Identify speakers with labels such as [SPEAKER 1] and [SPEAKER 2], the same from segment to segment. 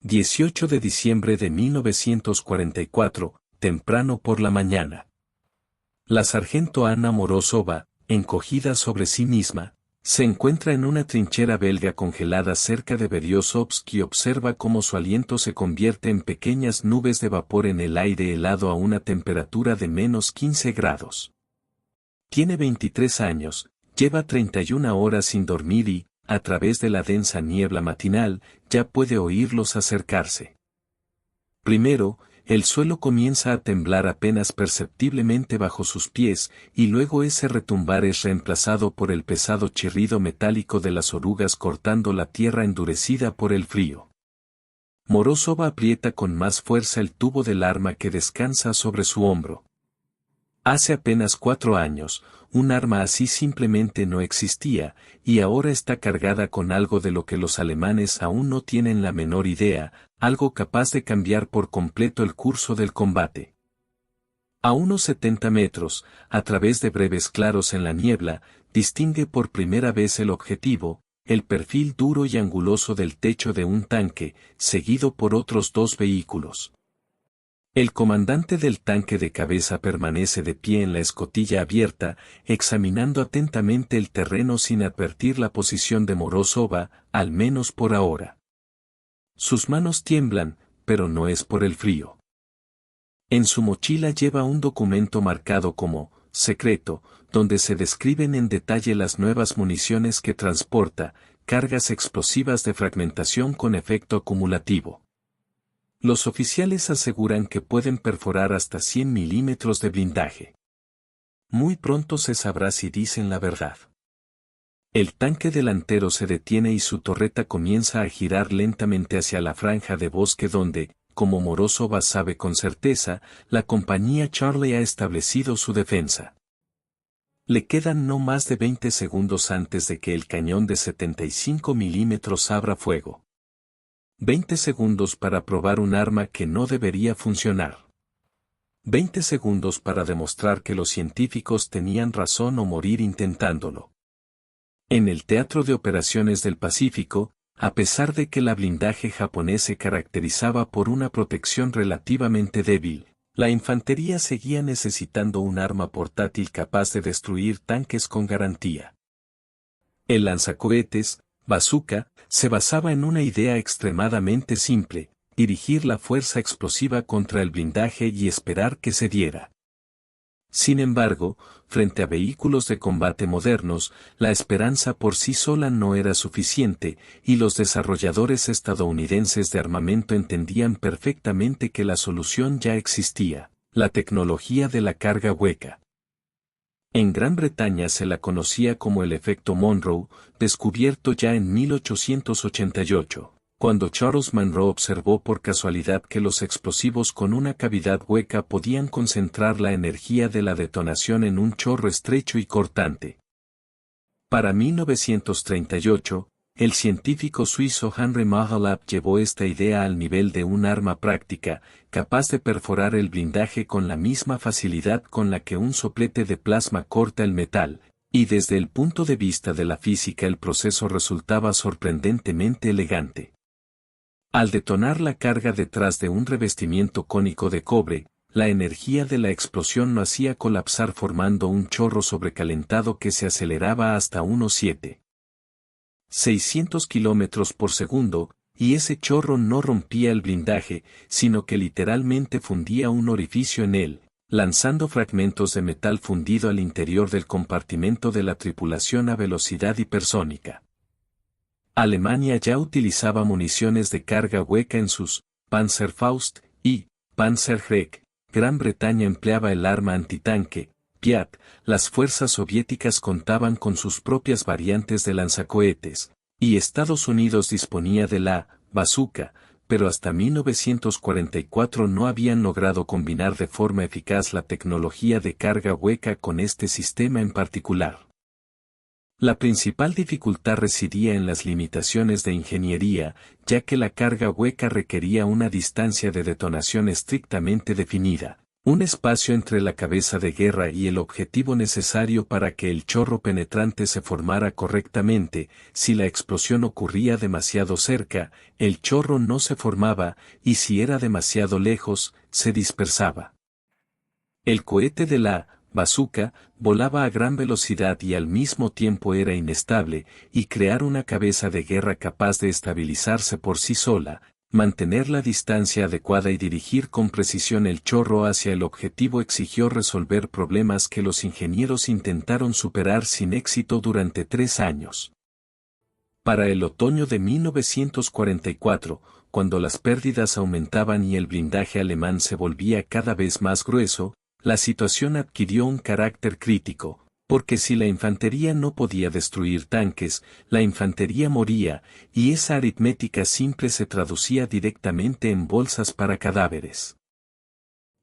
[SPEAKER 1] 18 de diciembre de 1944, temprano por la mañana. La sargento Anna Morozova, encogida sobre sí misma, se encuentra en una trinchera belga congelada cerca de Beryozovsk y observa cómo su aliento se convierte en pequeñas nubes de vapor en el aire helado a una temperatura de menos 15 grados. Tiene 23 años, lleva 31 horas sin dormir y, a través de la densa niebla matinal, ya puede oírlos acercarse. Primero, el suelo comienza a temblar apenas perceptiblemente bajo sus pies, y luego ese retumbar es reemplazado por el pesado chirrido metálico de las orugas cortando la tierra endurecida por el frío. Morozova aprieta con más fuerza el tubo del arma que descansa sobre su hombro. Hace apenas 4 años, un arma así simplemente no existía, y ahora está cargada con algo de lo que los alemanes aún no tienen la menor idea, algo capaz de cambiar por completo el curso del combate. A unos 70 metros, a través de breves claros en la niebla, distingue por primera vez el objetivo, el perfil duro y anguloso del techo de un tanque, seguido por otros 2 vehículos. El comandante del tanque de cabeza permanece de pie en la escotilla abierta, examinando atentamente el terreno sin advertir la posición de Morozova, al menos por ahora. Sus manos tiemblan, pero no es por el frío. En su mochila lleva un documento marcado como secreto, donde se describen en detalle las nuevas municiones que transporta, cargas explosivas de fragmentación con efecto acumulativo. Los oficiales aseguran que pueden perforar hasta 100 milímetros de blindaje. Muy pronto se sabrá si dicen la verdad. El tanque delantero se detiene y su torreta comienza a girar lentamente hacia la franja de bosque donde, como Morozova sabe con certeza, la compañía Charlie ha establecido su defensa. Le quedan no más de 20 segundos antes de que el cañón de 75 milímetros abra fuego. 20 segundos para probar un arma que no debería funcionar. 20 segundos para demostrar que los científicos tenían razón o morir intentándolo. En el Teatro de Operaciones del Pacífico, a pesar de que el blindaje japonés se caracterizaba por una protección relativamente débil, la infantería seguía necesitando un arma portátil capaz de destruir tanques con garantía. El lanzacohetes, bazooka, se basaba en una idea extremadamente simple: dirigir la fuerza explosiva contra el blindaje y esperar que cediera. Sin embargo, frente a vehículos de combate modernos, la esperanza por sí sola no era suficiente, y los desarrolladores estadounidenses de armamento entendían perfectamente que la solución ya existía: la tecnología de la carga hueca. En Gran Bretaña se la conocía como el efecto Monroe, descubierto ya en 1888, cuando Charles Monroe observó por casualidad que los explosivos con una cavidad hueca podían concentrar la energía de la detonación en un chorro estrecho y cortante. Para 1938, el científico suizo Henry Mahalap llevó esta idea al nivel de un arma práctica, capaz de perforar el blindaje con la misma facilidad con la que un soplete de plasma corta el metal, y desde el punto de vista de la física el proceso resultaba sorprendentemente elegante. Al detonar la carga detrás de un revestimiento cónico de cobre, la energía de la explosión lo hacía colapsar formando un chorro sobrecalentado que se aceleraba hasta unos 600 kilómetros por segundo, y ese chorro no rompía el blindaje, sino que literalmente fundía un orificio en él, lanzando fragmentos de metal fundido al interior del compartimento de la tripulación a velocidad hipersónica. Alemania ya utilizaba municiones de carga hueca en sus Panzerfaust y Panzerschreck. Gran Bretaña empleaba el arma antitanque Piat. Las fuerzas soviéticas contaban con sus propias variantes de lanzacohetes, y Estados Unidos disponía de la bazooka, pero hasta 1944 no habían logrado combinar de forma eficaz la tecnología de carga hueca con este sistema en particular. La principal dificultad residía en las limitaciones de ingeniería, ya que la carga hueca requería una distancia de detonación estrictamente definida, Un espacio entre la cabeza de guerra y el objetivo necesario para que el chorro penetrante se formara correctamente. Si la explosión ocurría demasiado cerca, el chorro no se formaba, y si era demasiado lejos, se dispersaba. El cohete de la bazooka volaba a gran velocidad y al mismo tiempo era inestable, y crear una cabeza de guerra capaz de estabilizarse por sí sola, mantener la distancia adecuada y dirigir con precisión el chorro hacia el objetivo exigió resolver problemas que los ingenieros intentaron superar sin éxito durante 3 años. Para el otoño de 1944, cuando las pérdidas aumentaban y el blindaje alemán se volvía cada vez más grueso, la situación adquirió un carácter crítico, porque si la infantería no podía destruir tanques, la infantería moría, y esa aritmética simple se traducía directamente en bolsas para cadáveres.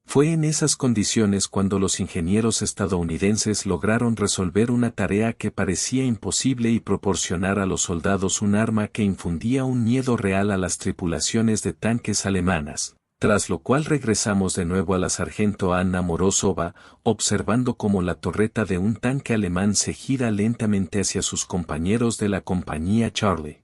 [SPEAKER 1] Fue en esas condiciones cuando los ingenieros estadounidenses lograron resolver una tarea que parecía imposible y proporcionar a los soldados un arma que infundía un miedo real a las tripulaciones de tanques alemanas. Tras lo cual regresamos de nuevo a la sargento Anna Morozova, observando cómo la torreta de un tanque alemán se gira lentamente hacia sus compañeros de la compañía Charlie.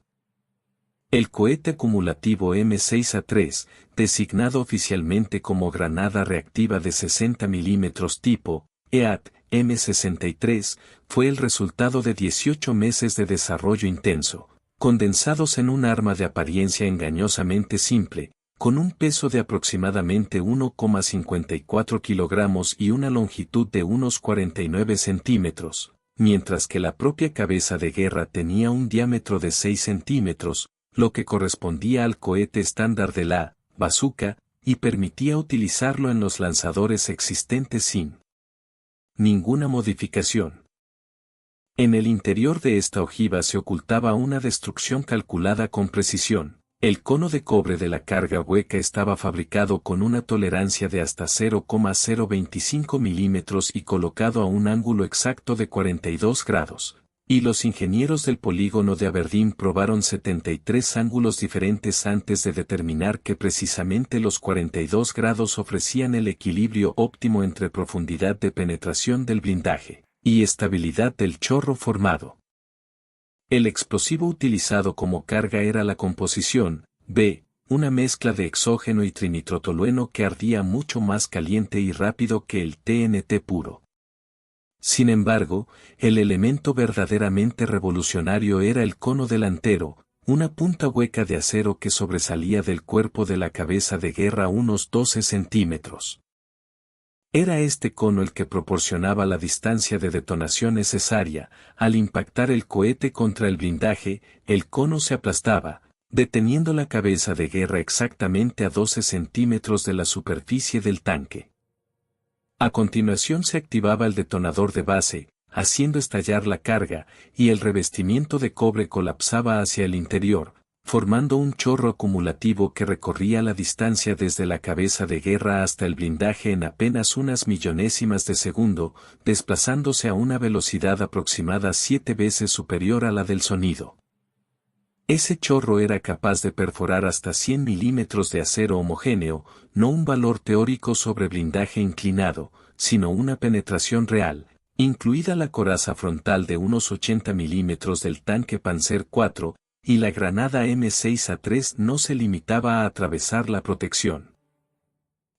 [SPEAKER 1] El cohete acumulativo M6A3, designado oficialmente como granada reactiva de 60 mm tipo EAT M63, fue el resultado de 18 meses de desarrollo intenso, condensados en un arma de apariencia engañosamente simple, con un peso de aproximadamente 1,54 kilogramos y una longitud de unos 49 centímetros, mientras que la propia cabeza de guerra tenía un diámetro de 6 centímetros, lo que correspondía al cohete estándar de la bazooka, y permitía utilizarlo en los lanzadores existentes sin ninguna modificación. En el interior de esta ojiva se ocultaba una destrucción calculada con precisión. El cono de cobre de la carga hueca estaba fabricado con una tolerancia de hasta 0,025 milímetros y colocado a un ángulo exacto de 42 grados, y los ingenieros del polígono de Aberdeen probaron 73 ángulos diferentes antes de determinar que precisamente los 42 grados ofrecían el equilibrio óptimo entre profundidad de penetración del blindaje y estabilidad del chorro formado. El explosivo utilizado como carga era la composición B, una mezcla de exógeno y trinitrotolueno que ardía mucho más caliente y rápido que el TNT puro. Sin embargo, el elemento verdaderamente revolucionario era el cono delantero, una punta hueca de acero que sobresalía del cuerpo de la cabeza de guerra unos 12 centímetros. Era este cono el que proporcionaba la distancia de detonación necesaria. Al impactar el cohete contra el blindaje, el cono se aplastaba, deteniendo la cabeza de guerra exactamente a 12 centímetros de la superficie del tanque. A continuación se activaba el detonador de base, haciendo estallar la carga, y el revestimiento de cobre colapsaba hacia el interior, formando un chorro acumulativo que recorría la distancia desde la cabeza de guerra hasta el blindaje en apenas unas millonésimas de segundo, desplazándose a una velocidad aproximada 7 veces superior a la del sonido. Ese chorro era capaz de perforar hasta 100 milímetros de acero homogéneo, no un valor teórico sobre blindaje inclinado, sino una penetración real, incluida la coraza frontal de unos 80 milímetros del tanque Panzer IV, y la granada M6A3 no se limitaba a atravesar la protección.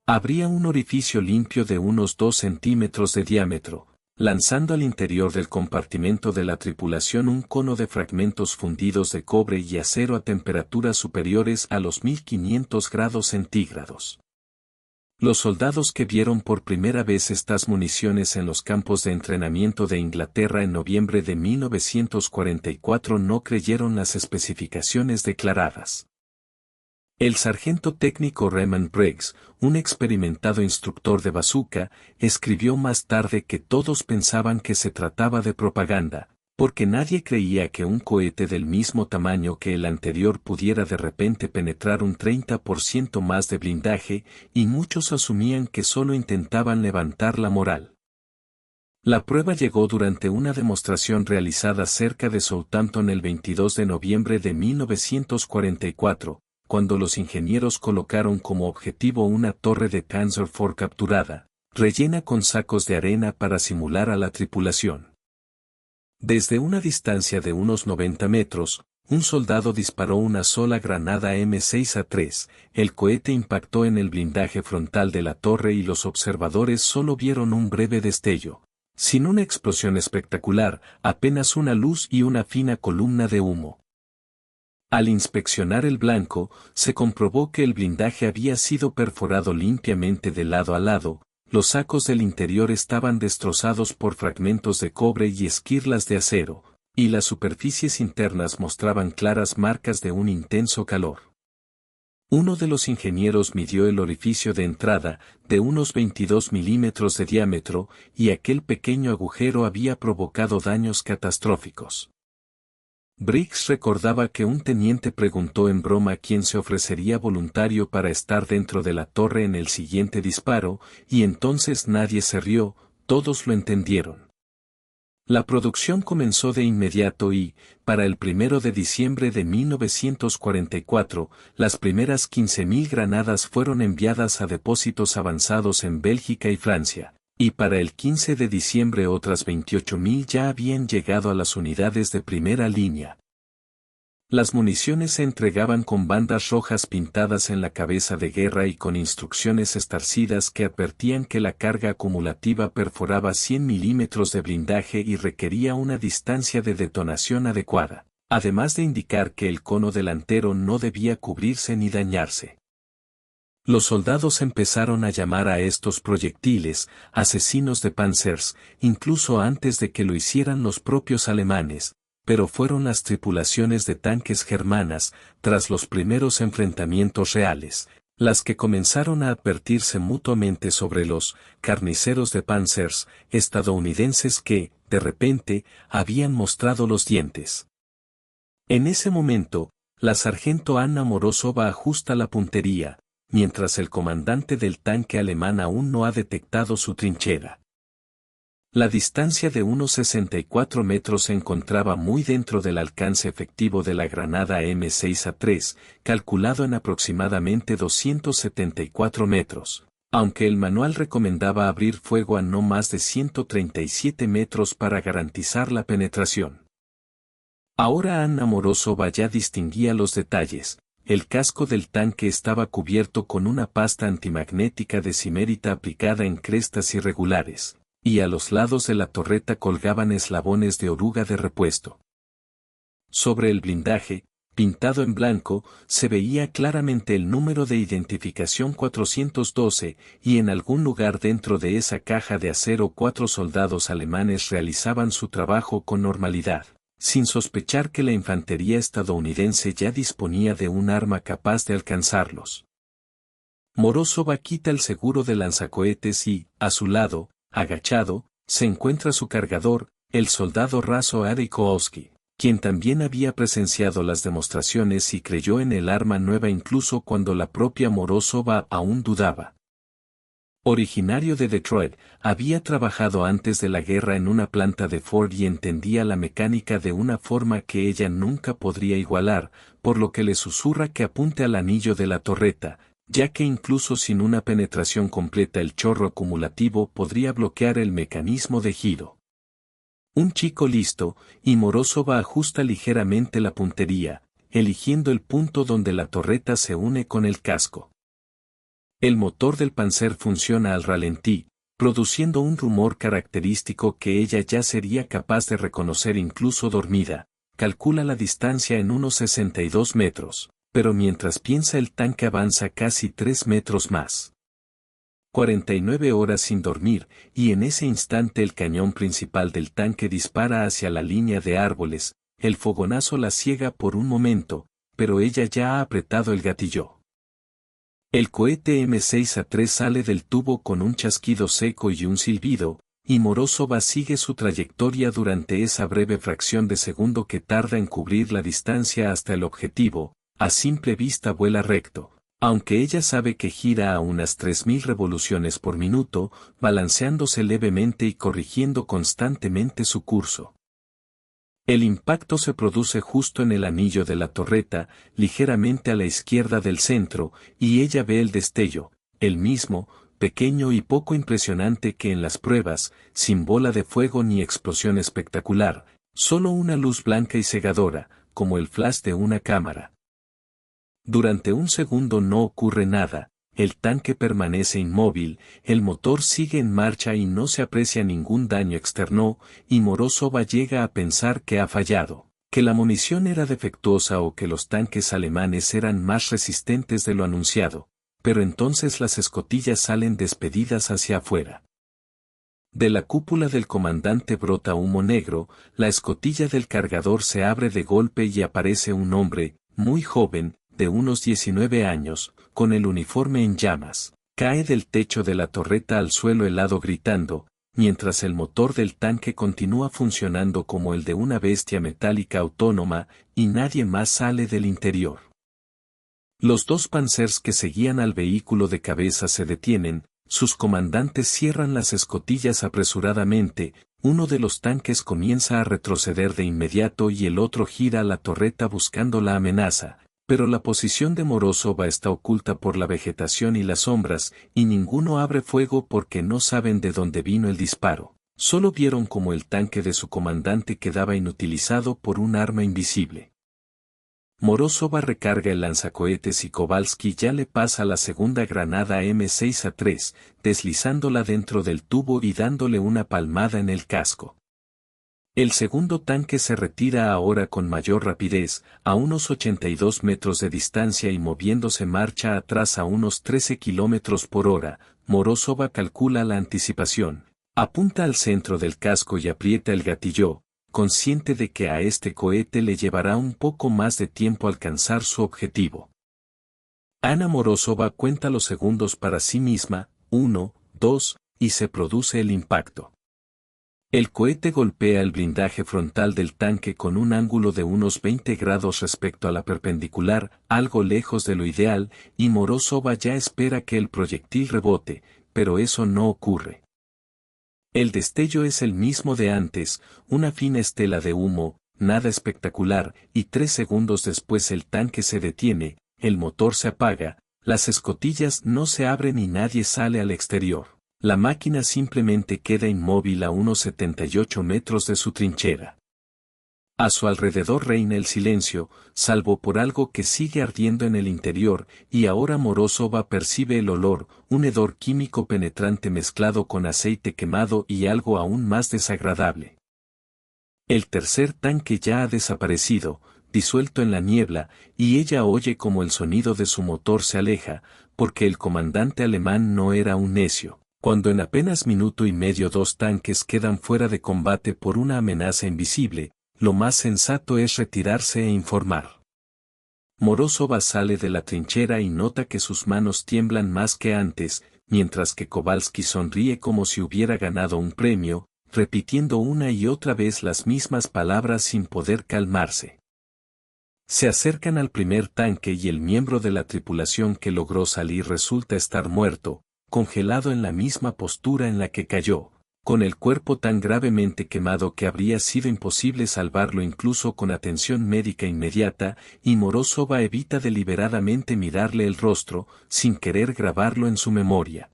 [SPEAKER 1] Abría un orificio limpio de unos 2 centímetros de diámetro, lanzando al interior del compartimento de la tripulación un cono de fragmentos fundidos de cobre y acero a temperaturas superiores a los 1500 grados centígrados. Los soldados que vieron por primera vez estas municiones en los campos de entrenamiento de Inglaterra en noviembre de 1944 no creyeron las especificaciones declaradas. El sargento técnico Raymond Briggs, un experimentado instructor de bazooka, escribió más tarde que todos pensaban que se trataba de propaganda, porque nadie creía que un cohete del mismo tamaño que el anterior pudiera de repente penetrar un 30% más de blindaje, y muchos asumían que solo intentaban levantar la moral. La prueba llegó durante una demostración realizada cerca de Southampton el 22 de noviembre de 1944, cuando los ingenieros colocaron como objetivo una torre de Panzer IV capturada, rellena con sacos de arena para simular a la tripulación. Desde una distancia de unos 90 metros, un soldado disparó una sola granada M6A3, el cohete impactó en el blindaje frontal de la torre y los observadores solo vieron un breve destello. Sin una explosión espectacular, apenas una luz y una fina columna de humo. Al inspeccionar el blanco, se comprobó que el blindaje había sido perforado limpiamente de lado a lado, los sacos del interior estaban destrozados por fragmentos de cobre y esquirlas de acero, y las superficies internas mostraban claras marcas de un intenso calor. Uno de los ingenieros midió el orificio de entrada, de unos 22 milímetros de diámetro, y aquel pequeño agujero había provocado daños catastróficos. Briggs recordaba que un teniente preguntó en broma quién se ofrecería voluntario para estar dentro de la torre en el siguiente disparo, y entonces nadie se rió, todos lo entendieron. La producción comenzó de inmediato y, para el 1 de diciembre de 1944, las primeras 15.000 granadas fueron enviadas a depósitos avanzados en Bélgica y Francia, y para el 15 de diciembre otras 28.000 ya habían llegado a las unidades de primera línea. Las municiones se entregaban con bandas rojas pintadas en la cabeza de guerra y con instrucciones estarcidas que advertían que la carga acumulativa perforaba 100 milímetros de blindaje y requería una distancia de detonación adecuada, además de indicar que el cono delantero no debía cubrirse ni dañarse. Los soldados empezaron a llamar a estos proyectiles asesinos de panzers, incluso antes de que lo hicieran los propios alemanes, pero fueron las tripulaciones de tanques germanas, tras los primeros enfrentamientos reales, las que comenzaron a advertirse mutuamente sobre los carniceros de panzers estadounidenses que, de repente, habían mostrado los dientes. En ese momento, la sargento Anna Morozova ajusta la puntería, mientras el comandante del tanque alemán aún no ha detectado su trinchera. La distancia de unos 64 metros se encontraba muy dentro del alcance efectivo de la granada M6A3, calculado en aproximadamente 274 metros, aunque el manual recomendaba abrir fuego a no más de 137 metros para garantizar la penetración. Ahora Anna Morozova ya distinguía los detalles. El casco del tanque estaba cubierto con una pasta antimagnética de simérita aplicada en crestas irregulares, y a los lados de la torreta colgaban eslabones de oruga de repuesto. Sobre el blindaje, pintado en blanco, se veía claramente el número de identificación 412, y en algún lugar dentro de esa caja de acero 4 soldados alemanes realizaban su trabajo con normalidad, sin sospechar que la infantería estadounidense ya disponía de un arma capaz de alcanzarlos. Morozova quita el seguro de lanzacohetes y, a su lado, agachado, se encuentra su cargador, el soldado raso Arikowski, quien también había presenciado las demostraciones y creyó en el arma nueva incluso cuando la propia Morozova aún dudaba. Originario de Detroit, había trabajado antes de la guerra en una planta de Ford y entendía la mecánica de una forma que ella nunca podría igualar, por lo que le susurra que apunte al anillo de la torreta, ya que incluso sin una penetración completa el chorro acumulativo podría bloquear el mecanismo de giro. Un chico listo, y Morozova ajusta ligeramente la puntería, eligiendo el punto donde la torreta se une con el casco. El motor del Panzer funciona al ralentí, produciendo un rumor característico que ella ya sería capaz de reconocer incluso dormida. Calcula la distancia en unos 62 metros, pero mientras piensa el tanque avanza casi 3 metros más. 49 horas sin dormir, y en ese instante el cañón principal del tanque dispara hacia la línea de árboles, el fogonazo la ciega por un momento, pero ella ya ha apretado el gatillo. El cohete M6A3 sale del tubo con un chasquido seco y un silbido, y Morozova sigue su trayectoria durante esa breve fracción de segundo que tarda en cubrir la distancia hasta el objetivo. A simple vista vuela recto, aunque ella sabe que gira a unas 3.000 revoluciones por minuto, balanceándose levemente y corrigiendo constantemente su curso. El impacto se produce justo en el anillo de la torreta, ligeramente a la izquierda del centro, y ella ve el destello, el mismo, pequeño y poco impresionante que en las pruebas, sin bola de fuego ni explosión espectacular, solo una luz blanca y cegadora, como el flash de una cámara. Durante un segundo no ocurre nada, el tanque permanece inmóvil, el motor sigue en marcha y no se aprecia ningún daño externo, y Morozova llega a pensar que ha fallado, que la munición era defectuosa o que los tanques alemanes eran más resistentes de lo anunciado, pero entonces las escotillas salen despedidas hacia afuera. De la cúpula del comandante brota humo negro, la escotilla del cargador se abre de golpe y aparece un hombre, muy joven, de unos 19 años, con el uniforme en llamas. Cae del techo de la torreta al suelo helado gritando, mientras el motor del tanque continúa funcionando como el de una bestia metálica autónoma, y nadie más sale del interior. Los dos panzers que seguían al vehículo de cabeza se detienen, sus comandantes cierran las escotillas apresuradamente, uno de los tanques comienza a retroceder de inmediato y el otro gira a la torreta buscando la amenaza, pero la posición de Morozova está oculta por la vegetación y las sombras, y ninguno abre fuego porque no saben de dónde vino el disparo. Solo vieron cómo el tanque de su comandante quedaba inutilizado por un arma invisible. Morozova recarga el lanzacohetes y Kowalski ya le pasa la segunda granada M6A3, deslizándola dentro del tubo y dándole una palmada en el casco. El segundo tanque se retira ahora con mayor rapidez, a unos 82 metros de distancia y moviéndose marcha atrás a unos 13 kilómetros por hora. Morozova calcula la anticipación, apunta al centro del casco y aprieta el gatillo, consciente de que a este cohete le llevará un poco más de tiempo alcanzar su objetivo. Ana Morozova cuenta los segundos para sí misma, 1, 2, y se produce el impacto. El cohete golpea el blindaje frontal del tanque con un ángulo de unos 20 grados respecto a la perpendicular, algo lejos de lo ideal, y Morozova ya espera que el proyectil rebote, pero eso no ocurre. El destello es el mismo de antes, una fina estela de humo, nada espectacular, y 3 segundos después el tanque se detiene, el motor se apaga, las escotillas no se abren y nadie sale al exterior. La máquina simplemente queda inmóvil a unos 78 metros de su trinchera. A su alrededor reina el silencio, salvo por algo que sigue ardiendo en el interior, y ahora Morozova percibe el olor, un hedor químico penetrante mezclado con aceite quemado y algo aún más desagradable. El tercer tanque ya ha desaparecido, disuelto en la niebla, y ella oye como el sonido de su motor se aleja, porque el comandante alemán no era un necio. Cuando en apenas minuto y medio 2 tanques quedan fuera de combate por una amenaza invisible, lo más sensato es retirarse e informar. Morozova sale de la trinchera y nota que sus manos tiemblan más que antes, mientras que Kowalski sonríe como si hubiera ganado un premio, repitiendo una y otra vez las mismas palabras sin poder calmarse. Se acercan al primer tanque y el miembro de la tripulación que logró salir resulta estar muerto, congelado en la misma postura en la que cayó, con el cuerpo tan gravemente quemado que habría sido imposible salvarlo incluso con atención médica inmediata, y Morozova evita deliberadamente mirarle el rostro, sin querer grabarlo en su memoria.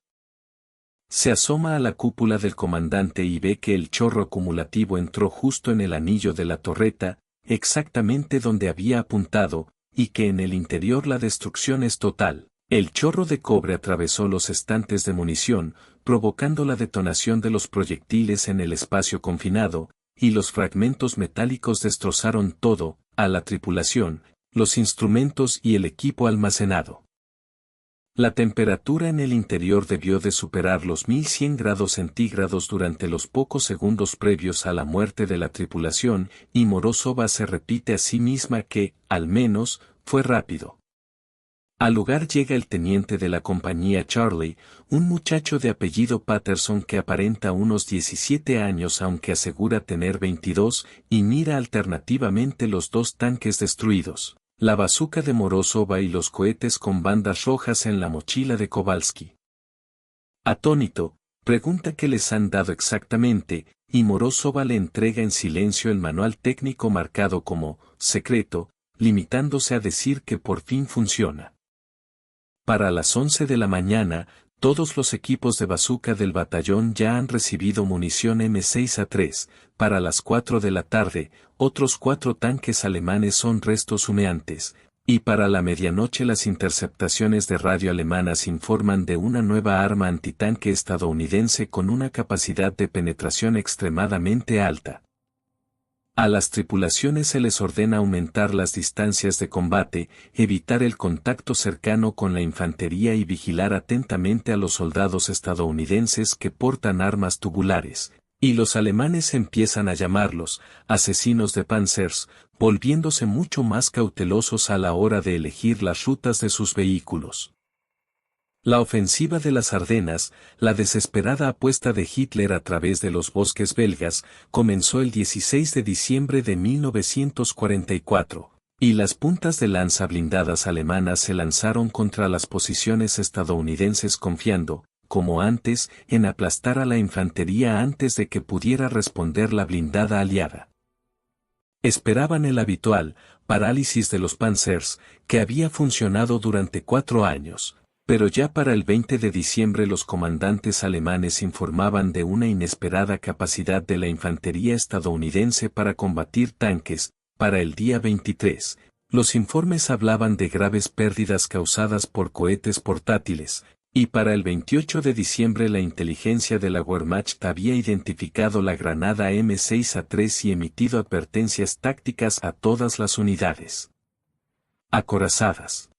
[SPEAKER 1] Se asoma a la cúpula del comandante y ve que el chorro acumulativo entró justo en el anillo de la torreta, exactamente donde había apuntado, y que en el interior la destrucción es total. El chorro de cobre atravesó los estantes de munición, provocando la detonación de los proyectiles en el espacio confinado, y los fragmentos metálicos destrozaron todo, a la tripulación, los instrumentos y el equipo almacenado. La temperatura en el interior debió de superar los 1100 grados centígrados durante los pocos segundos previos a la muerte de la tripulación, y Morozova se repite a sí misma que, al menos, fue rápido. Al lugar llega el teniente de la compañía Charlie, un muchacho de apellido Patterson que aparenta unos 17 años aunque asegura tener 22, y mira alternativamente los 2 tanques destruidos, la bazuca de Morozova y los cohetes con bandas rojas en la mochila de Kowalski. Atónito, pregunta qué les han dado exactamente, y Morozova le entrega en silencio el manual técnico marcado como secreto, limitándose a decir que por fin funciona. Para las 11 de la mañana, todos los equipos de bazooka del batallón ya han recibido munición M6A3, para las 4 de la tarde, otros 4 tanques alemanes son restos humeantes, y para la medianoche las interceptaciones de radio alemanas informan de una nueva arma antitanque estadounidense con una capacidad de penetración extremadamente alta. A las tripulaciones se les ordena aumentar las distancias de combate, evitar el contacto cercano con la infantería y vigilar atentamente a los soldados estadounidenses que portan armas tubulares, y los alemanes empiezan a llamarlos asesinos de panzers, volviéndose mucho más cautelosos a la hora de elegir las rutas de sus vehículos. La ofensiva de las Ardenas, la desesperada apuesta de Hitler a través de los bosques belgas, comenzó el 16 de diciembre de 1944, y las puntas de lanza blindadas alemanas se lanzaron contra las posiciones estadounidenses confiando, como antes, en aplastar a la infantería antes de que pudiera responder la blindada aliada. Esperaban el habitual parálisis de los panzers, que había funcionado durante 4 años. Pero ya para el 20 de diciembre los comandantes alemanes informaban de una inesperada capacidad de la infantería estadounidense para combatir tanques. Para el día 23, los informes hablaban de graves pérdidas causadas por cohetes portátiles, y para el 28 de diciembre la inteligencia de la Wehrmacht había identificado la granada M6A3 y emitido advertencias tácticas a todas las unidades acorazadas.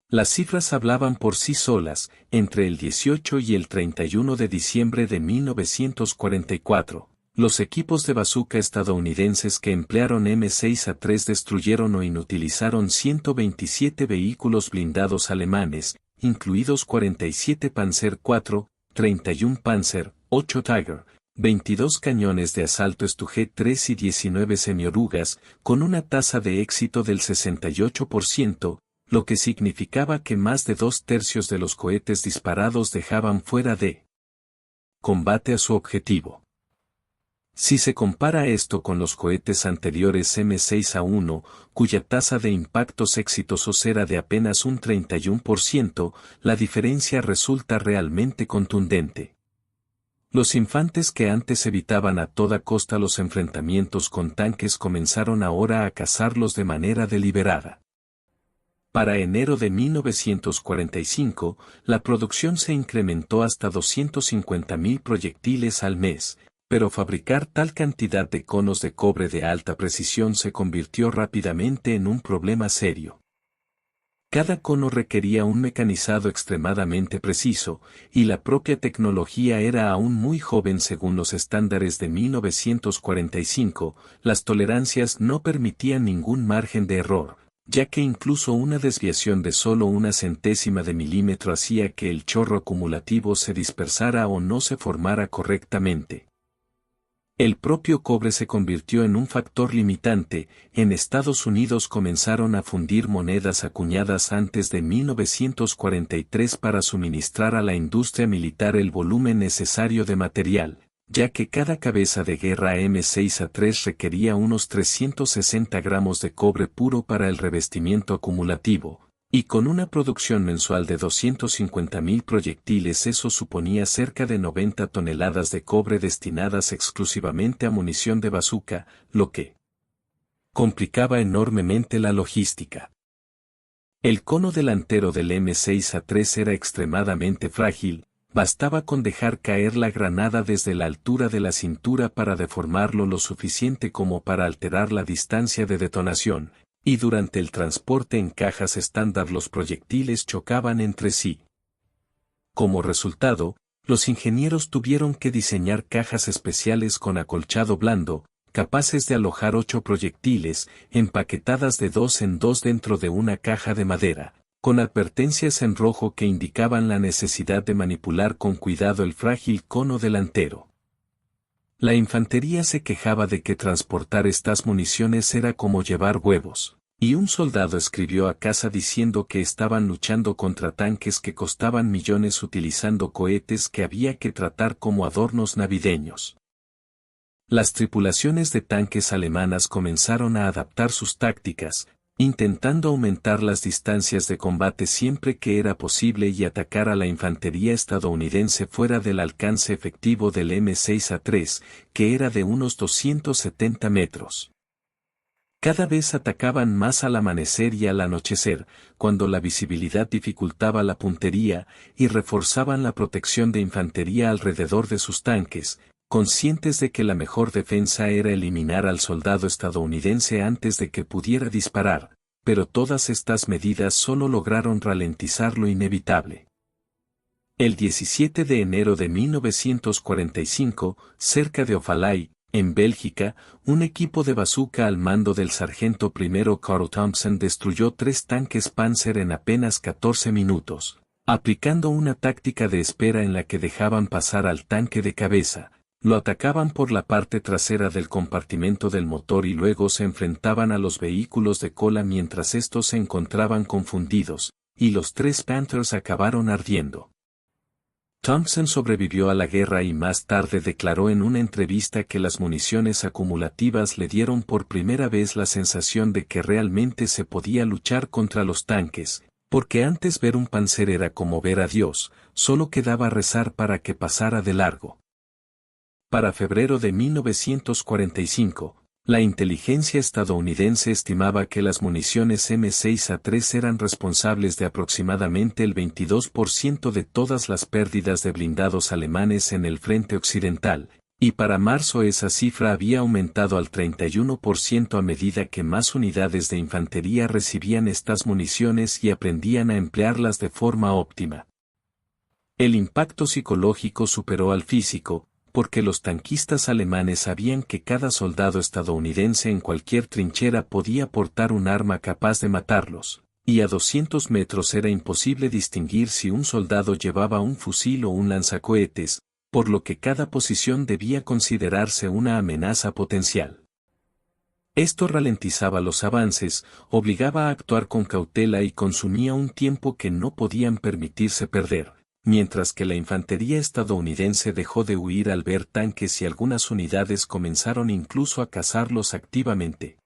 [SPEAKER 1] Las cifras hablaban por sí solas. Entre el 18 y el 31 de diciembre de 1944, los equipos de bazooka estadounidenses que emplearon M6A3 destruyeron o inutilizaron 127 vehículos blindados alemanes, incluidos 47 Panzer IV, 31 Panzer, 8 Tiger, 22 cañones de asalto Stug 3 y 19 semiorugas, con una tasa de éxito del 68%, lo que significaba que más de 2/3 de los cohetes disparados dejaban fuera de combate a su objetivo. Si se compara esto con los cohetes anteriores M6A1, cuya tasa de impactos exitosos era de apenas un 31%, la diferencia resulta realmente contundente. Los infantes que antes evitaban a toda costa los enfrentamientos con tanques comenzaron ahora a cazarlos de manera deliberada. Para enero de 1945, la producción se incrementó hasta 250.000 proyectiles al mes, pero fabricar tal cantidad de conos de cobre de alta precisión se convirtió rápidamente en un problema serio. Cada cono requería un mecanizado extremadamente preciso, y la propia tecnología era aún muy joven según los estándares de 1945, las tolerancias no permitían ningún margen de error, ya que incluso una desviación de solo una centésima de milímetro hacía que el chorro acumulativo se dispersara o no se formara correctamente. El propio cobre se convirtió en un factor limitante. En Estados Unidos comenzaron a fundir monedas acuñadas antes de 1943 para suministrar a la industria militar el volumen necesario de material, ya que cada cabeza de guerra M6A3 requería unos 360 gramos de cobre puro para el revestimiento acumulativo, y con una producción mensual de 250.000 proyectiles eso suponía cerca de 90 toneladas de cobre destinadas exclusivamente a munición de bazooka, lo que complicaba enormemente la logística. El cono delantero del M6A3 era extremadamente frágil. Bastaba con dejar caer la granada desde la altura de la cintura para deformarlo lo suficiente como para alterar la distancia de detonación, y durante el transporte en cajas estándar los proyectiles chocaban entre sí. Como resultado, los ingenieros tuvieron que diseñar cajas especiales con acolchado blando, capaces de alojar 8 proyectiles, empaquetadas de 2 en 2 dentro de una caja de madera, con advertencias en rojo que indicaban la necesidad de manipular con cuidado el frágil cono delantero. La infantería se quejaba de que transportar estas municiones era como llevar huevos, y un soldado escribió a casa diciendo que estaban luchando contra tanques que costaban millones utilizando cohetes que había que tratar como adornos navideños. Las tripulaciones de tanques alemanas comenzaron a adaptar sus tácticas, intentando aumentar las distancias de combate siempre que era posible y atacar a la infantería estadounidense fuera del alcance efectivo del M6A3, que era de unos 270 metros. Cada vez atacaban más al amanecer y al anochecer, cuando la visibilidad dificultaba la puntería, y reforzaban la protección de infantería alrededor de sus tanques, conscientes de que la mejor defensa era eliminar al soldado estadounidense antes de que pudiera disparar, pero todas estas medidas solo lograron ralentizar lo inevitable. El 17 de enero de 1945, cerca de Offaly, en Bélgica, un equipo de bazooka al mando del sargento primero Carl Thompson destruyó 3 tanques Panzer en apenas 14 minutos, aplicando una táctica de espera en la que dejaban pasar al tanque de cabeza, lo atacaban por la parte trasera del compartimento del motor y luego se enfrentaban a los vehículos de cola mientras estos se encontraban confundidos, y los 3 Panthers acabaron ardiendo. Thompson sobrevivió a la guerra y más tarde declaró en una entrevista que las municiones acumulativas le dieron por primera vez la sensación de que realmente se podía luchar contra los tanques, porque antes ver un Panzer era como ver a Dios, solo quedaba rezar para que pasara de largo. Para febrero de 1945, la inteligencia estadounidense estimaba que las municiones M6A3 eran responsables de aproximadamente el 22% de todas las pérdidas de blindados alemanes en el frente occidental, y para marzo esa cifra había aumentado al 31% a medida que más unidades de infantería recibían estas municiones y aprendían a emplearlas de forma óptima. El impacto psicológico superó al físico, porque los tanquistas alemanes sabían que cada soldado estadounidense en cualquier trinchera podía portar un arma capaz de matarlos, y a 200 metros era imposible distinguir si un soldado llevaba un fusil o un lanzacohetes, por lo que cada posición debía considerarse una amenaza potencial. Esto ralentizaba los avances, obligaba a actuar con cautela y consumía un tiempo que no podían permitirse perder. Mientras que la infantería estadounidense dejó de huir al ver tanques y algunas unidades comenzaron incluso a cazarlos activamente.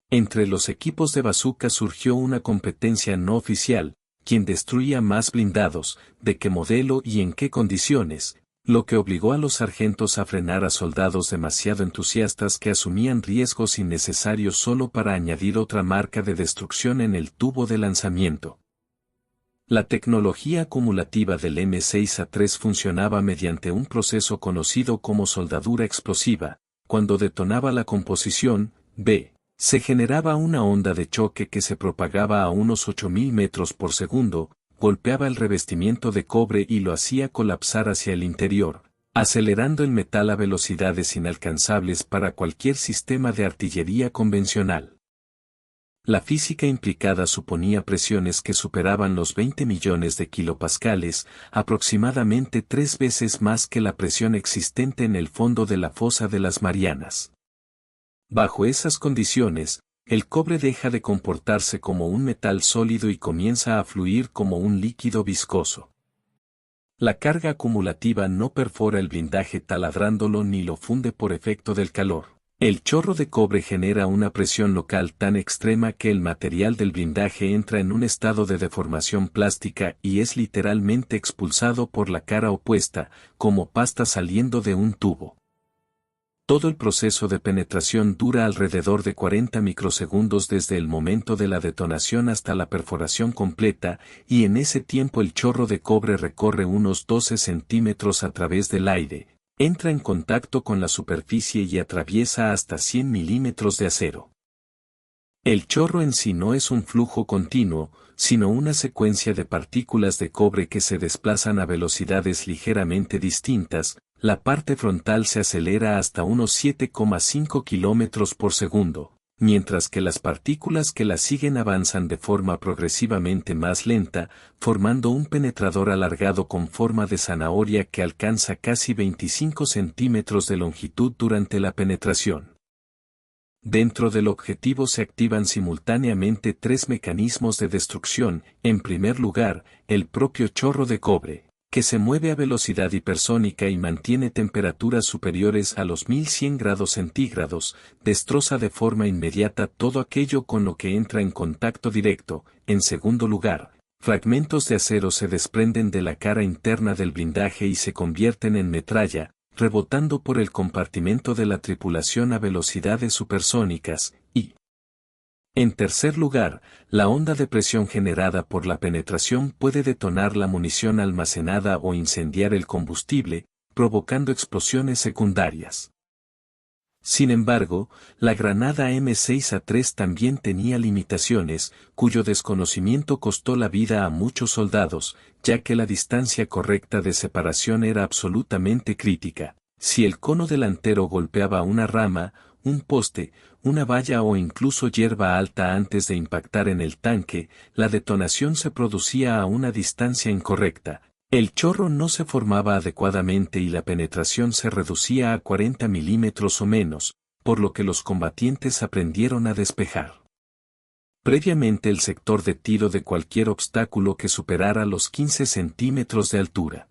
[SPEAKER 1] Entre los equipos de bazooka surgió una competencia no oficial, quién destruía más blindados, de qué modelo y en qué condiciones, lo que obligó a los sargentos a frenar a soldados demasiado entusiastas que asumían riesgos innecesarios solo para añadir otra marca de destrucción en el tubo de lanzamiento. La tecnología acumulativa del M6A3 funcionaba mediante un proceso conocido como soldadura explosiva. Cuando detonaba la composición, se generaba una onda de choque que se propagaba a unos 8.000 metros por segundo, golpeaba el revestimiento de cobre y lo hacía colapsar hacia el interior, acelerando el metal a velocidades inalcanzables para cualquier sistema de artillería convencional. La física implicada suponía presiones que superaban los 20 millones de kilopascales, aproximadamente 3 veces más que la presión existente en el fondo de la fosa de las Marianas. Bajo esas condiciones, el cobre deja de comportarse como un metal sólido y comienza a fluir como un líquido viscoso. La carga acumulativa no perfora el blindaje taladrándolo ni lo funde por efecto del calor. El chorro de cobre genera una presión local tan extrema que el material del blindaje entra en un estado de deformación plástica y es literalmente expulsado por la cara opuesta, como pasta saliendo de un tubo. Todo el proceso de penetración dura alrededor de 40 microsegundos desde el momento de la detonación hasta la perforación completa, y en ese tiempo el chorro de cobre recorre unos 12 centímetros a través del aire. Entra en contacto con la superficie y atraviesa hasta 100 milímetros de acero. El chorro en sí no es un flujo continuo, sino una secuencia de partículas de cobre que se desplazan a velocidades ligeramente distintas. La parte frontal se acelera hasta unos 7,5 kilómetros por segundo, mientras que las partículas que la siguen avanzan de forma progresivamente más lenta, formando un penetrador alargado con forma de zanahoria que alcanza casi 25 centímetros de longitud durante la penetración. Dentro del objetivo se activan simultáneamente 3 mecanismos de destrucción, en primer lugar, el propio chorro de cobre, que se mueve a velocidad hipersónica y mantiene temperaturas superiores a los 1100 grados centígrados, destroza de forma inmediata todo aquello con lo que entra en contacto directo. En segundo lugar, fragmentos de acero se desprenden de la cara interna del blindaje y se convierten en metralla, rebotando por el compartimento de la tripulación a velocidades supersónicas, y en tercer lugar, la onda de presión generada por la penetración puede detonar la munición almacenada o incendiar el combustible, provocando explosiones secundarias. Sin embargo, la granada M6A3 también tenía limitaciones, cuyo desconocimiento costó la vida a muchos soldados, ya que la distancia correcta de separación era absolutamente crítica. Si el cono delantero golpeaba una rama, un poste, una valla o incluso hierba alta antes de impactar en el tanque, la detonación se producía a una distancia incorrecta. El chorro no se formaba adecuadamente y la penetración se reducía a 40 milímetros o menos, por lo que los combatientes aprendieron a despejar previamente el sector de tiro de cualquier obstáculo que superara los 15 centímetros de altura.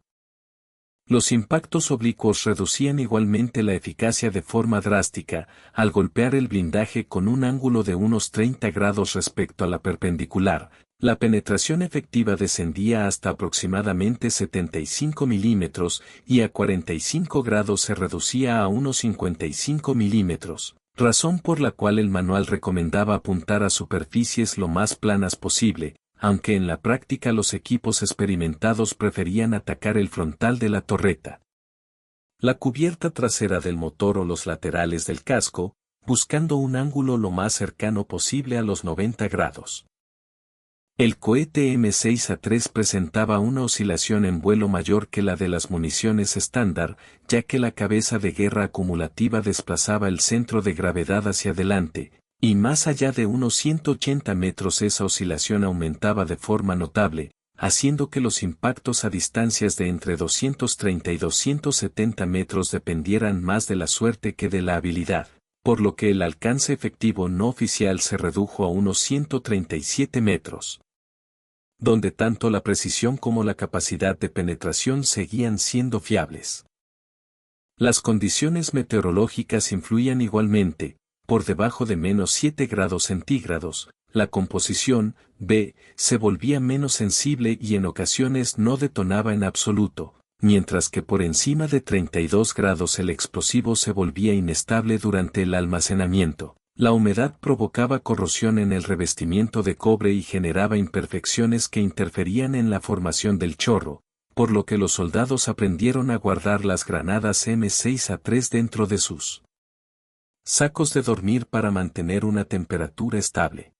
[SPEAKER 1] Los impactos oblicuos reducían igualmente la eficacia de forma drástica, al golpear el blindaje con un ángulo de unos 30 grados respecto a la perpendicular. La penetración efectiva descendía hasta aproximadamente 75 milímetros y a 45 grados se reducía a unos 55 milímetros, razón por la cual el manual recomendaba apuntar a superficies lo más planas posible, aunque en la práctica los equipos experimentados preferían atacar el frontal de la torreta, la cubierta trasera del motor o los laterales del casco, buscando un ángulo lo más cercano posible a los 90 grados. El cohete M6A3 presentaba una oscilación en vuelo mayor que la de las municiones estándar, ya que la cabeza de guerra acumulativa desplazaba el centro de gravedad hacia adelante, y más allá de unos 180 metros esa oscilación aumentaba de forma notable, haciendo que los impactos a distancias de entre 230 y 270 metros dependieran más de la suerte que de la habilidad, por lo que el alcance efectivo no oficial se redujo a unos 137 metros, donde tanto la precisión como la capacidad de penetración seguían siendo fiables. Las condiciones meteorológicas influían igualmente. Por debajo de menos 7 grados centígrados, la composición, B, se volvía menos sensible y en ocasiones no detonaba en absoluto, mientras que por encima de 32 grados el explosivo se volvía inestable durante el almacenamiento. La humedad provocaba corrosión en el revestimiento de cobre y generaba imperfecciones que interferían en la formación del chorro, por lo que los soldados aprendieron a guardar las granadas M6A3 dentro de sus sacos de dormir para mantener una temperatura estable.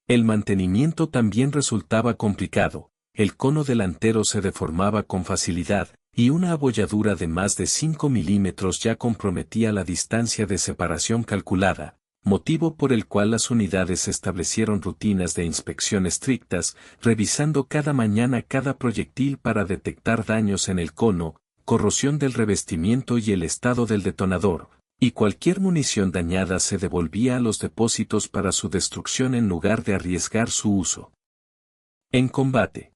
[SPEAKER 1] El mantenimiento también resultaba complicado, el cono delantero se deformaba con facilidad, y una abolladura de más de 5 milímetros ya comprometía la distancia de separación calculada, motivo por el cual las unidades establecieron rutinas de inspección estrictas, revisando cada mañana cada proyectil para detectar daños en el cono, corrosión del revestimiento y el estado del detonador, y cualquier munición dañada se devolvía a los depósitos para su destrucción en lugar de arriesgar su uso. En combate.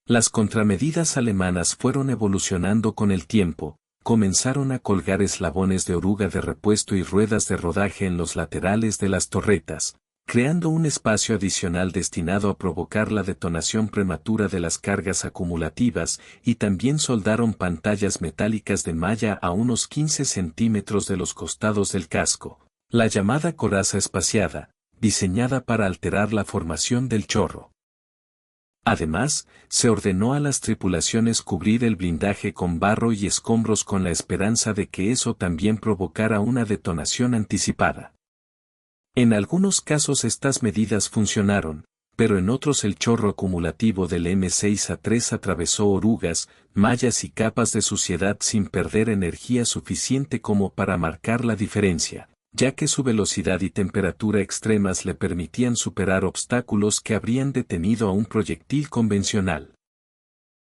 [SPEAKER 1] Las contramedidas alemanas fueron evolucionando con el tiempo, comenzaron a colgar eslabones de oruga de repuesto y ruedas de rodaje en los laterales de las torretas, creando un espacio adicional destinado a provocar la detonación prematura de las cargas acumulativas, y también soldaron pantallas metálicas de malla a unos 15 centímetros de los costados del casco, la llamada coraza espaciada, diseñada para alterar la formación del chorro. Además, se ordenó a las tripulaciones cubrir el blindaje con barro y escombros con la esperanza de que eso también provocara una detonación anticipada. En algunos casos estas medidas funcionaron, pero en otros el chorro acumulativo del M6A3 atravesó orugas, mallas y capas de suciedad sin perder energía suficiente como para marcar la diferencia, ya que su velocidad y temperatura extremas le permitían superar obstáculos que habrían detenido a un proyectil convencional.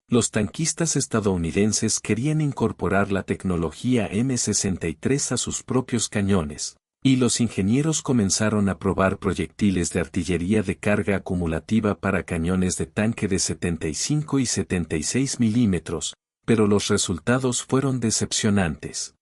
[SPEAKER 1] Los tanquistas estadounidenses querían incorporar la tecnología M63 a sus propios cañones, y los ingenieros comenzaron a probar proyectiles de artillería de carga acumulativa para cañones de tanque de 75 y 76 milímetros, pero los resultados fueron decepcionantes.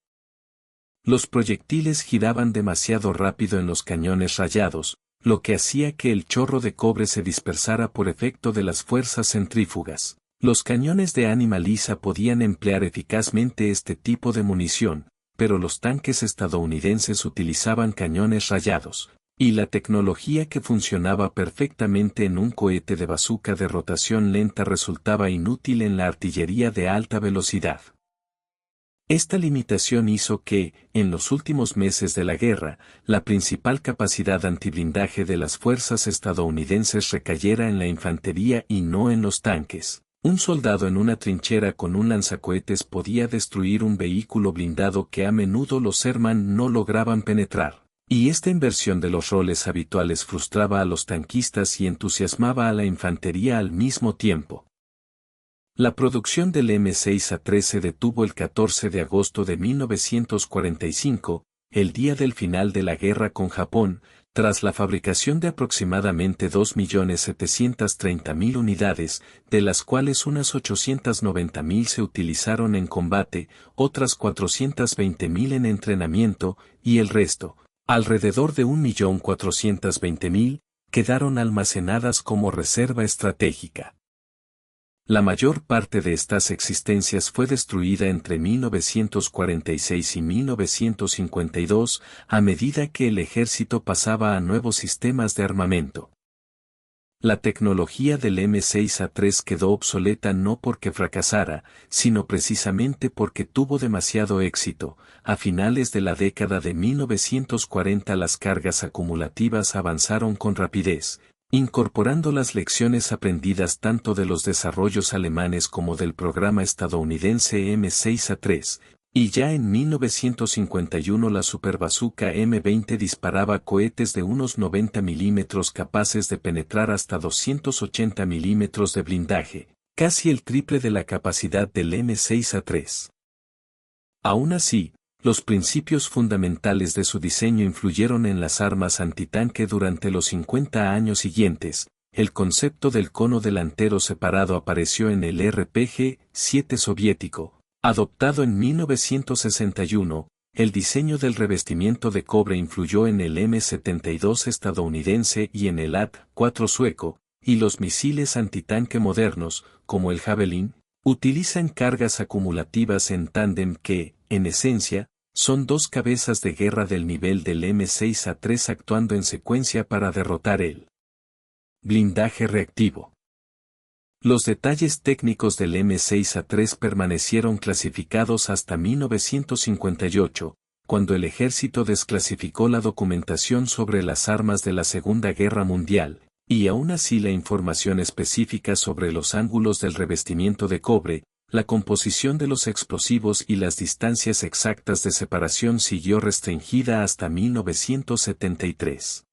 [SPEAKER 1] Los proyectiles giraban demasiado rápido en los cañones rayados, lo que hacía que el chorro de cobre se dispersara por efecto de las fuerzas centrífugas. Los cañones de ánima lisa podían emplear eficazmente este tipo de munición, pero los tanques estadounidenses utilizaban cañones rayados, y la tecnología que funcionaba perfectamente en un cohete de bazooka de rotación lenta resultaba inútil en la artillería de alta velocidad. Esta limitación hizo que, en los últimos meses de la guerra, la principal capacidad antiblindaje de las fuerzas estadounidenses recayera en la infantería y no en los tanques. Un soldado en una trinchera con un lanzacohetes podía destruir un vehículo blindado que a menudo los Sherman no lograban penetrar, y esta inversión de los roles habituales frustraba a los tanquistas y entusiasmaba a la infantería al mismo tiempo. La producción del M6A3 se detuvo el 14 de agosto de 1945, el día del final de la guerra con Japón, tras la fabricación de aproximadamente 2.730.000 unidades, de las cuales unas 890.000 se utilizaron en combate, otras 420.000 en entrenamiento, y el resto, alrededor de 1.420.000, quedaron almacenadas como reserva estratégica. La mayor parte de estas existencias fue destruida entre 1946 y 1952, a medida que el ejército pasaba a nuevos sistemas de armamento. La tecnología del M6A3 quedó obsoleta no porque fracasara, sino precisamente porque tuvo demasiado éxito. A finales de la década de 1940 las cargas acumulativas avanzaron con rapidez, incorporando las lecciones aprendidas tanto de los desarrollos alemanes como del programa estadounidense M6A3, y ya en 1951 la superbazooka M20 disparaba cohetes de unos 90 milímetros capaces de penetrar hasta 280 milímetros de blindaje, casi el triple de la capacidad del M6A3. Aún así, los principios fundamentales de su diseño influyeron en las armas antitanque durante los 50 años siguientes. El concepto del cono delantero separado apareció en el RPG-7 soviético, adoptado en 1961. El diseño del revestimiento de cobre influyó en el M72 estadounidense y en el AT-4 sueco, y los misiles antitanque modernos, como el Javelin, utilizan cargas acumulativas en tándem que, en esencia, son dos cabezas de guerra del nivel del M6A3 actuando en secuencia para derrotar el blindaje reactivo. Los detalles técnicos del M6A3 permanecieron clasificados hasta 1958, cuando el ejército desclasificó la documentación sobre las armas de la Segunda Guerra Mundial, y aún así la información específica sobre los ángulos del revestimiento de cobre, la composición de los explosivos y las distancias exactas de separación siguió restringida hasta 1973.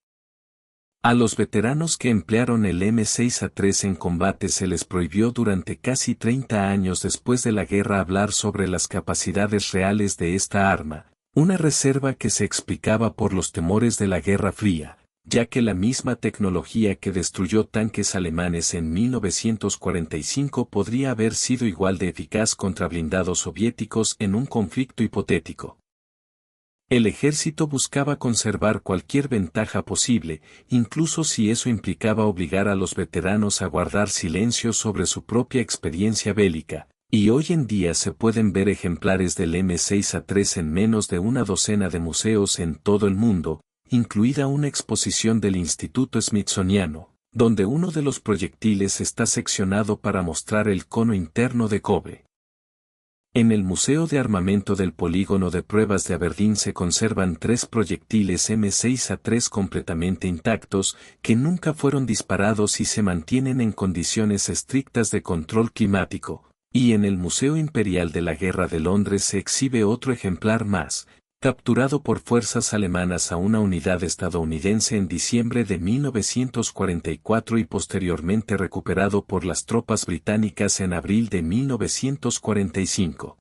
[SPEAKER 1] A los veteranos que emplearon el M6A3 en combate se les prohibió durante casi 30 años después de la guerra hablar sobre las capacidades reales de esta arma, una reserva que se explicaba por los temores de la Guerra Fría, ya que la misma tecnología que destruyó tanques alemanes en 1945 podría haber sido igual de eficaz contra blindados soviéticos en un conflicto hipotético. El ejército buscaba conservar cualquier ventaja posible, incluso si eso implicaba obligar a los veteranos a guardar silencio sobre su propia experiencia bélica, y hoy en día se pueden ver ejemplares del M6A3 en menos de una docena de museos en todo el mundo, incluida una exposición del Instituto Smithsoniano, donde uno de los proyectiles está seccionado para mostrar el cono interno de cobre. En el Museo de Armamento del Polígono de Pruebas de Aberdeen se conservan 3 proyectiles M6A3 completamente intactos, que nunca fueron disparados y se mantienen en condiciones estrictas de control climático, y en el Museo Imperial de la Guerra de Londres se exhibe otro ejemplar más, capturado por fuerzas alemanas a una unidad estadounidense en diciembre de 1944 y posteriormente recuperado por las tropas británicas en abril de 1945.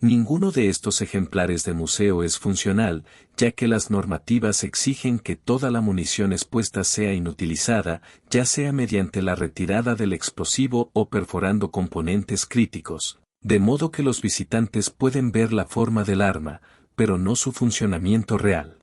[SPEAKER 1] Ninguno de estos ejemplares de museo es funcional, ya que las normativas exigen que toda la munición expuesta sea inutilizada, ya sea mediante la retirada del explosivo o perforando componentes críticos, de modo que los visitantes pueden ver la forma del arma, pero no su funcionamiento real.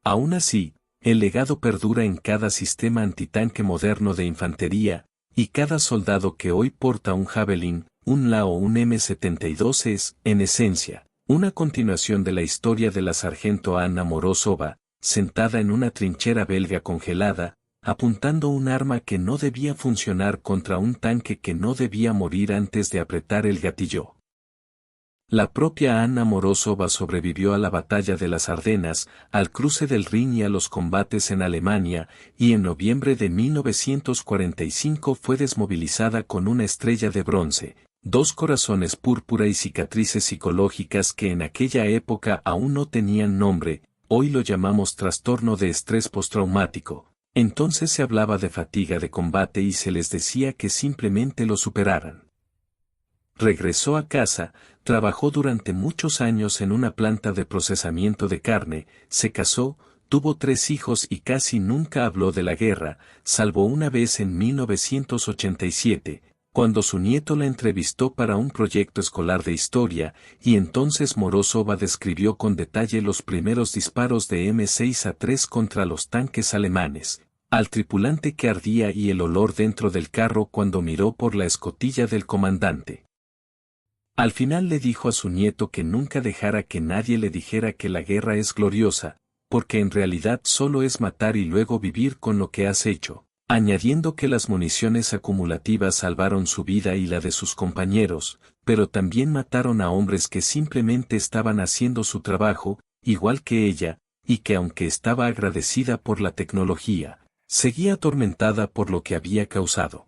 [SPEAKER 1] Aún así, el legado perdura en cada sistema antitanque moderno de infantería, y cada soldado que hoy porta un Javelin, un La o un M72 es, en esencia, una continuación de la historia de la sargento Anna Morozova, sentada en una trinchera belga congelada, apuntando un arma que no debía funcionar contra un tanque que no debía morir antes de apretar el gatillo. La propia Anna Morozova sobrevivió a la batalla de las Ardenas, al cruce del Rin y a los combates en Alemania, y en noviembre de 1945 fue desmovilizada con una estrella de bronce, 2 corazones púrpura y cicatrices psicológicas que en aquella época aún no tenían nombre, hoy lo llamamos trastorno de estrés postraumático. Entonces se hablaba de fatiga de combate y se les decía que simplemente lo superaran. Regresó a casa, trabajó durante muchos años en una planta de procesamiento de carne, se casó, tuvo 3 hijos y casi nunca habló de la guerra, salvo una vez en 1987, cuando su nieto la entrevistó para un proyecto escolar de historia, y entonces Morozova describió con detalle los primeros disparos de M6A3 contra los tanques alemanes, al tripulante que ardía y el olor dentro del carro cuando miró por la escotilla del comandante. Al final le dijo a su nieto que nunca dejara que nadie le dijera que la guerra es gloriosa, porque en realidad solo es matar y luego vivir con lo que has hecho, añadiendo que las municiones acumulativas salvaron su vida y la de sus compañeros, pero también mataron a hombres que simplemente estaban haciendo su trabajo, igual que ella, y que aunque estaba agradecida por la tecnología, seguía atormentada por lo que había causado.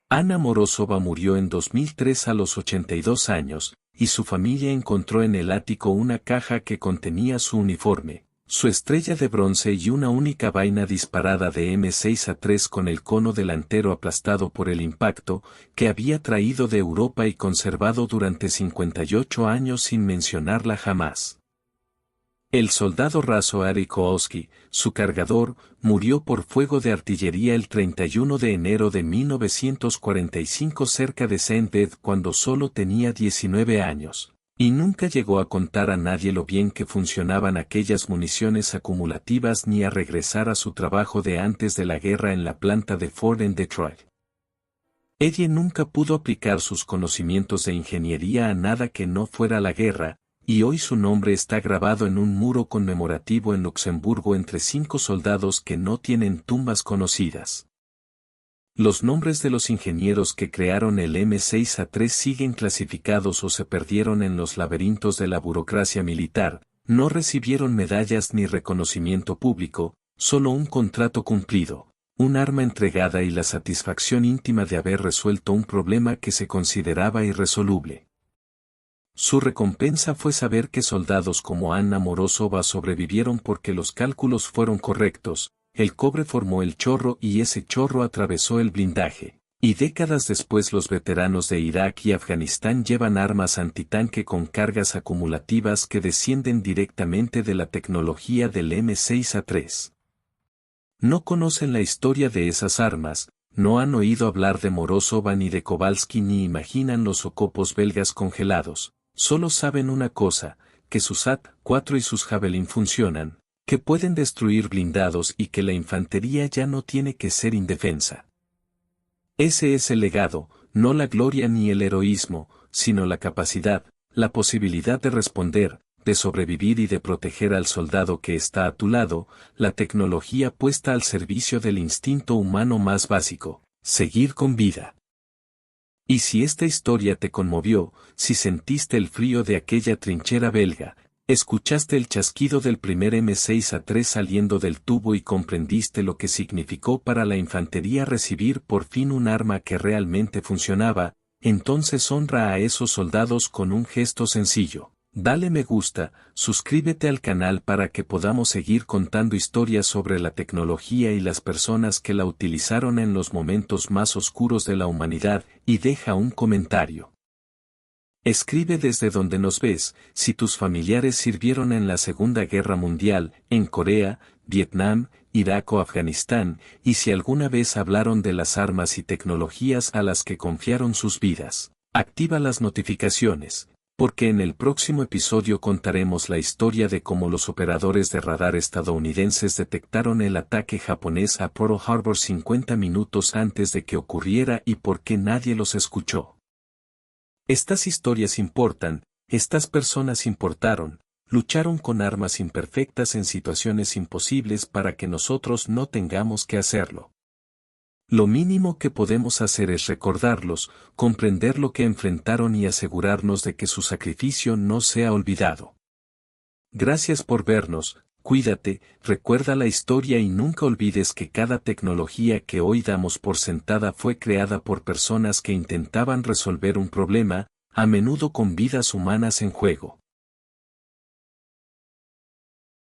[SPEAKER 1] Anna Morozova murió en 2003 a los 82 años, y su familia encontró en el ático una caja que contenía su uniforme, su estrella de bronce y una única vaina disparada de M6A3 con el cono delantero aplastado por el impacto, que había traído de Europa y conservado durante 58 años sin mencionarla jamás. El soldado raso Ari Koowski, su cargador, murió por fuego de artillería el 31 de enero de 1945 cerca de Saint-Bed cuando solo tenía 19 años, y nunca llegó a contar a nadie lo bien que funcionaban aquellas municiones acumulativas ni a regresar a su trabajo de antes de la guerra en la planta de Ford en Detroit. Ella nunca pudo aplicar sus conocimientos de ingeniería a nada que no fuera la guerra, y hoy su nombre está grabado en un muro conmemorativo en Luxemburgo entre 5 soldados que no tienen tumbas conocidas. Los nombres de los ingenieros que crearon el M6A3 siguen clasificados o se perdieron en los laberintos de la burocracia militar, no recibieron medallas ni reconocimiento público, solo un contrato cumplido, un arma entregada y la satisfacción íntima de haber resuelto un problema que se consideraba irresoluble. Su recompensa fue saber que soldados como Anna Morozova sobrevivieron porque los cálculos fueron correctos, el cobre formó el chorro y ese chorro atravesó el blindaje, y décadas después los veteranos de Irak y Afganistán llevan armas antitanque con cargas acumulativas que descienden directamente de la tecnología del M6A3. No conocen la historia de esas armas, no han oído hablar de Morozova ni de Kowalski ni imaginan los okopos belgas congelados. Solo saben una cosa, que sus AT-4 y sus Javelin funcionan, que pueden destruir blindados y que la infantería ya no tiene que ser indefensa. Ese es el legado, no la gloria ni el heroísmo, sino la capacidad, la posibilidad de responder, de sobrevivir y de proteger al soldado que está a tu lado, la tecnología puesta al servicio del instinto humano más básico, seguir con vida. Y si esta historia te conmovió, si sentiste el frío de aquella trinchera belga, escuchaste el chasquido del primer M6A3 saliendo del tubo y comprendiste lo que significó para la infantería recibir por fin un arma que realmente funcionaba, entonces honra a esos soldados con un gesto sencillo. Dale me gusta, suscríbete al canal para que podamos seguir contando historias sobre la tecnología y las personas que la utilizaron en los momentos más oscuros de la humanidad, y deja un comentario. Escribe desde donde nos ves, si tus familiares sirvieron en la Segunda Guerra Mundial, en Corea, Vietnam, Irak o Afganistán, y si alguna vez hablaron de las armas y tecnologías a las que confiaron sus vidas. Activa las notificaciones, porque en el próximo episodio contaremos la historia de cómo los operadores de radar estadounidenses detectaron el ataque japonés a Pearl Harbor 50 minutos antes de que ocurriera y por qué nadie los escuchó. Estas historias importan, estas personas importaron, lucharon con armas imperfectas en situaciones imposibles para que nosotros no tengamos que hacerlo. Lo mínimo que podemos hacer es recordarlos, comprender lo que enfrentaron y asegurarnos de que su sacrificio no sea olvidado. Gracias por vernos, cuídate, recuerda la historia y nunca olvides que cada tecnología que hoy damos por sentada fue creada por personas que intentaban resolver un problema, a menudo con vidas humanas en juego.